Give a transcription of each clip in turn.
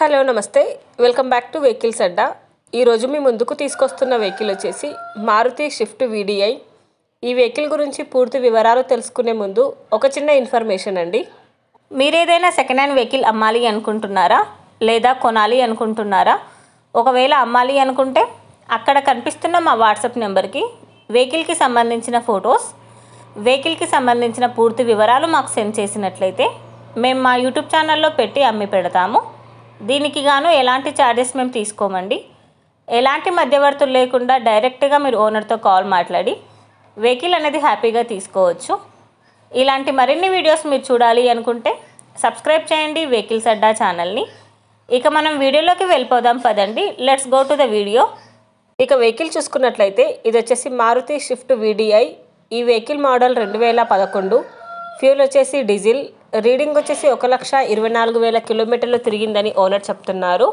Hello నమస్తే welcome back to vehicles అడ్డా। ఈరోజు మీ ముందుకు తీసుకొస్తున్న వెహికల్ వచ్చేసి మారుతి స్విఫ్ట్ వీడిఐ। ఈ వెహికల్ గురించి పూర్తి వివరాలు తెలుసుకునే ముందు ఒక చిన్న ఇన్ఫర్మేషన్ అండి। మీరు ఏదైనా సెకండ్ హ్యాండ్ వెహికల్ అమ్మాలి అనుకుంటున్నారా లేదా కొనాలి అనుకుంటున్నారా? ఒకవేళ అమ్మాలి అనుకుంటే అక్కడ కనిపిస్తున్న మా వాట్సాప్ నెంబర్కి వెహికల్కి సంబంధించిన ఫొటోస్, వెహికల్కి సంబంధించిన పూర్తి వివరాలు మాకు సెండ్ చేసినట్లయితే మేము మా యూట్యూబ్ ఛానల్లో పెట్టి అమ్మి పెడతాము। దీనికి గాను ఎలాంటి ఛార్జెస్ మేము తీసుకోమండి। ఎలాంటి మధ్యవర్తులు లేకుండా డైరెక్ట్గా మీరు ఓనర్తో కాల్ మాట్లాడి వెహికల్ అనేది హ్యాపీగా తీసుకోవచ్చు। ఇలాంటి మరిన్ని వీడియోస్ మీరు చూడాలి అనుకుంటే సబ్స్క్రైబ్ చేయండి వెహికల్స్ అడ్డా ఛానల్ని। ఇక మనం వీడియోలోకి వెళ్ళిపోదాం పదండి, let's go to the video. ఇక వెహికల్ చూసుకున్నట్లయితే ఇది వచ్చేసి మారుతి స్విఫ్ట్ వీడిఐ। ఈ వెహికల్ మోడల్ 2011, ఫ్యూల్ వచ్చేసి డీజిల్, రీడింగ్ వచ్చేసి 1,24,000 కిలోమీటర్లు తిరిగిందని ఓనర్ చెప్తున్నారు।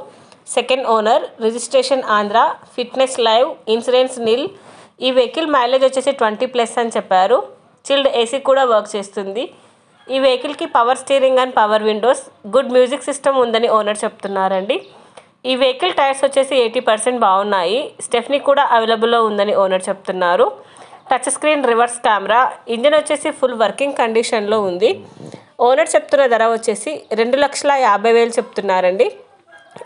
Second owner, registration Andhra, fitness live, insurance nil. ఈ వెహికల్ మైలేజ్ వచ్చేసి 20+ అని చెప్పారు। చిల్డ్ ఏసీ కూడా వర్క్ చేస్తుంది। ఈ వెహికల్కి power steering and power Windows, good music system ఉందని ఓనర్ చెప్తున్నారండి। ఈ వెహికల్ టైర్స్ వచ్చేసి 80% బాగున్నాయి। స్టెఫ్నీ కూడా అవైలబుల్లో ఉందని ఓనర్ చెప్తున్నారు। Touch screen reverse camera, engine వచ్చేసి ఫుల్ వర్కింగ్ కండిషన్లో ఉంది। ఓనర్ చెప్తున్న ధర వచ్చేసి 2,50,000 చెప్తున్నారండి।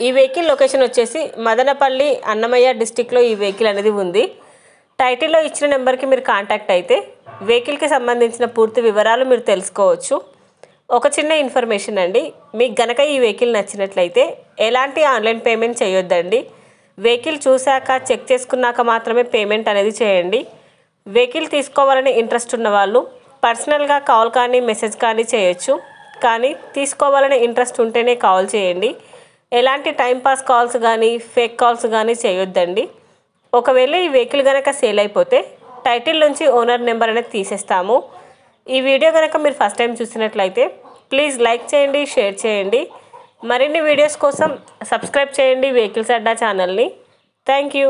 ఈ వెహికల్ లొకేషన్ వచ్చేసి మదనపల్లి, అన్నమయ్య డిస్టిక్లో ఈ వెహికల్ అనేది ఉంది। టైటిల్లో ఇచ్చిన నెంబర్కి మీరు కాంటాక్ట్ అయితే వెహికల్కి సంబంధించిన పూర్తి వివరాలు మీరు తెలుసుకోవచ్చు। ఒక చిన్న ఇన్ఫర్మేషన్ అండి, మీకు గనక ఈ వెహికల్ నచ్చినట్లయితే ఎలాంటి ఆన్లైన్ పేమెంట్ చేయొద్దండి। వెహికల్ చూశాక చెక్ చేసుకున్నాక మాత్రమే పేమెంట్ అనేది చేయండి। వెహికల్ తీసుకోవాలని ఇంట్రెస్ట్ ఉన్న వాళ్ళు పర్సనల్గా కాల్ కానీ మెసేజ్ కానీ చేయొచ్చు, కానీ తీసుకోవాలని ఇంట్రెస్ట్ ఉంటేనే కాల్ చేయండి। ఎలాంటి టైంపాస్ కాల్స్ కానీ ఫేక్ కాల్స్ కానీ చేయొద్దండి। ఒకవేళ ఈ వెహికల్ కనుక సేల్ అయిపోతే టైటిల్ నుంచి ఓనర్ నెంబర్ అనేది తీసేస్తాము। ఈ వీడియో కనుక మీరు ఫస్ట్ టైం చూసినట్లయితే ప్లీజ్ లైక్ చేయండి, షేర్ చేయండి। మరిన్ని వీడియోస్ కోసం సబ్స్క్రైబ్ చేయండి వెహికల్స్ అడ్డా ఛానల్ని। Thank you.